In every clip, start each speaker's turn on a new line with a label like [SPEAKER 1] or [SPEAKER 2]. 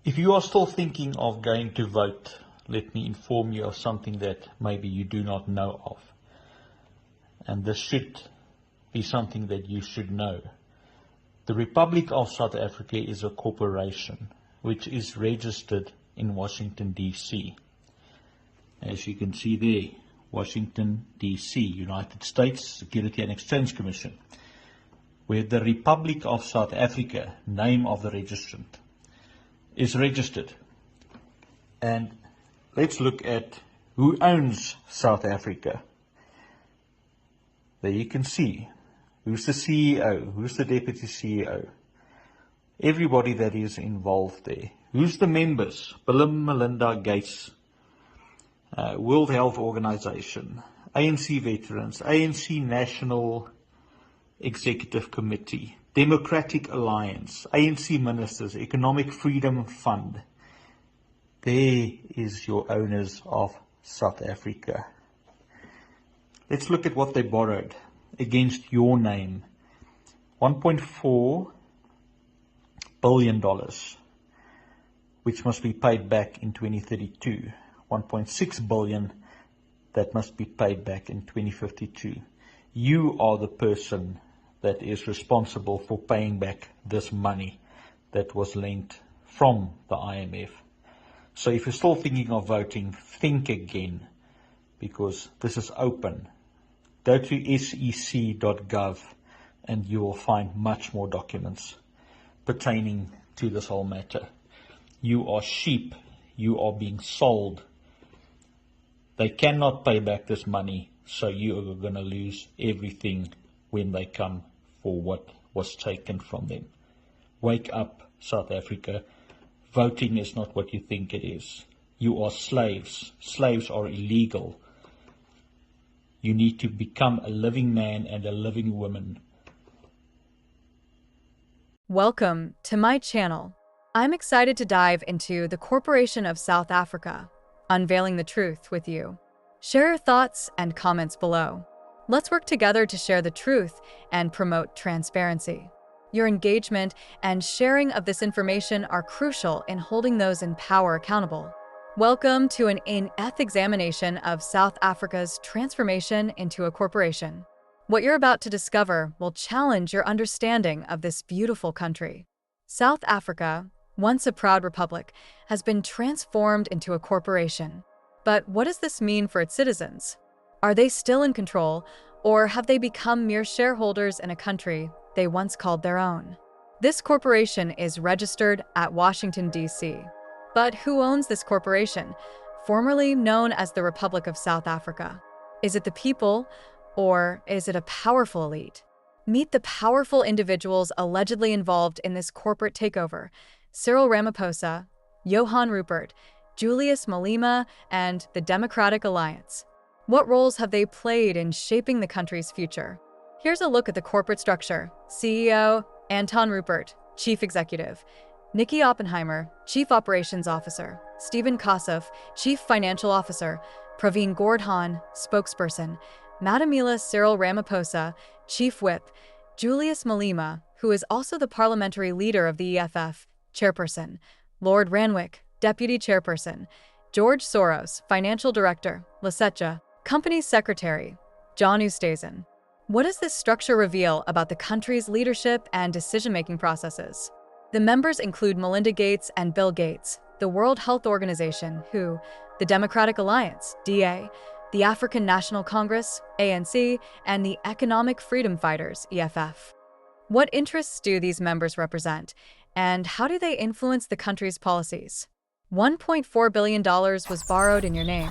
[SPEAKER 1] If you are still thinking of going to vote, let me inform you of something that maybe you do not know of. And this should be something that you should know. The Republic of South Africa is a corporation which is registered in Washington, D.C. As you can see there, Washington, D.C., United States Security and Exchange Commission, where the Republic of South Africa, name of the registrant, is registered. And let's look at who owns South Africa. There you can see who's the CEO, who's the deputy CEO, everybody that is involved there. Who's the members? Bill and Melinda Gates, World Health Organization, ANC Veterans, ANC National Executive Committee, Democratic Alliance, ANC Ministers, Economic Freedom Fund. There is your owners of South Africa. Let's look at what they borrowed against your name. $1.4 billion, which must be paid back in 2032. 1.6 billion that must be paid back in 2052. You are the person that is responsible for paying back this money that was lent from the IMF. So if you're still thinking of voting, think again, because this is open. Go to sec.gov and you will find much more documents pertaining to this whole matter. You are sheep. You are being sold. They cannot pay back this money, so you are going to lose everything when they come for what was taken from them. Wake up, South Africa. Voting is not what you think it is. You are slaves. Slaves are illegal. You need to become a living man and a living woman.
[SPEAKER 2] Welcome to my channel. I'm excited to dive into the Corporation of South Africa, unveiling the truth with you. Share your thoughts and comments below. Let's work together to share the truth and promote transparency. Your engagement and sharing of this information are crucial in holding those in power accountable. Welcome to an in-depth examination of South Africa's transformation into a corporation. What you're about to discover will challenge your understanding of this beautiful country. South Africa, once a proud republic, has been transformed into a corporation. But what does this mean for its citizens? Are they still in control, or have they become mere shareholders in a country they once called their own? This corporation is registered at Washington, D.C. But who owns this corporation, formerly known as the Republic of South Africa? Is it the people, or is it a powerful elite? Meet the powerful individuals allegedly involved in this corporate takeover: Cyril Ramaphosa, Johan Rupert, Julius Malema, and the Democratic Alliance. What roles have they played in shaping the country's future? Here's a look at the corporate structure. CEO, Anton Rupert, Chief Executive; Nikki Oppenheimer, Chief Operations Officer; Stephen Kossoff, Chief Financial Officer; Praveen Gordhan, Spokesperson; Madamila Cyril Ramaphosa, Chief Whip; Julius Malema, who is also the parliamentary leader of the EFF, Chairperson; Lord Ranwick, Deputy Chairperson; George Soros, Financial Director; Lesetja, Company Secretary; John Oosthuizen. What does this structure reveal about the country's leadership and decision-making processes? The members include Melinda Gates and Bill Gates, the World Health Organization, WHO, the Democratic Alliance, DA, the African National Congress, ANC, and the Economic Freedom Fighters, EFF. What interests do these members represent, and how do they influence the country's policies? $1.4 billion was borrowed in your name.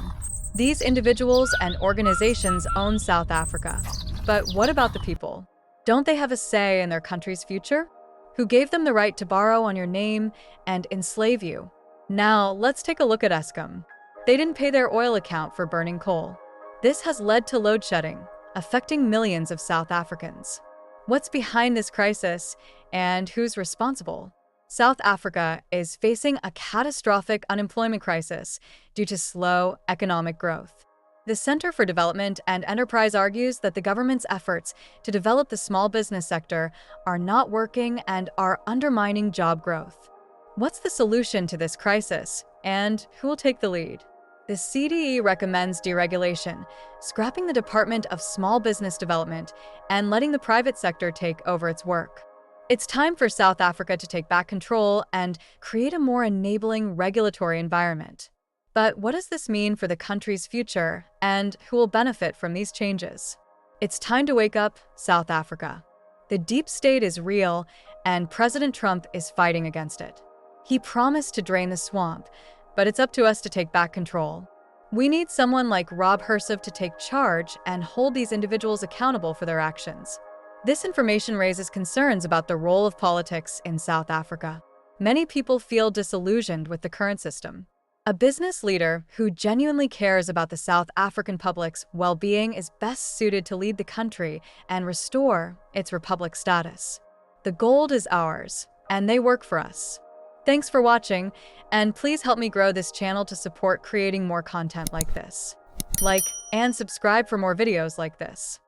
[SPEAKER 2] These individuals and organizations own South Africa. But what about the people? Don't they have a say in their country's future? Who gave them the right to borrow on your name and enslave you? Now, let's take a look at Eskom. They didn't pay their oil account for burning coal. This has led to load shedding, affecting millions of South Africans. What's behind this crisis, and who's responsible? South Africa is facing a catastrophic unemployment crisis due to slow economic growth. The Center for Development and Enterprise argues that the government's efforts to develop the small business sector are not working and are undermining job growth. What's the solution to this crisis, and who will take the lead? The CDE recommends deregulation, scrapping the Department of Small Business Development and letting the private sector take over its work. It's time for South Africa to take back control and create a more enabling regulatory environment. But what does this mean for the country's future, and who will benefit from these changes? It's time to wake up, South Africa. The deep state is real, and President Trump is fighting against it. He promised to drain the swamp, but it's up to us to take back control. We need someone like Rob Hersov to take charge and hold these individuals accountable for their actions. This information raises concerns about the role of politics in South Africa. Many people feel disillusioned with the current system. A business leader who genuinely cares about the South African public's well-being is best suited to lead the country and restore its republic status. The gold is ours, and they work for us. Thanks for watching, and please help me grow this channel to support creating more content like this. Like and subscribe for more videos like this.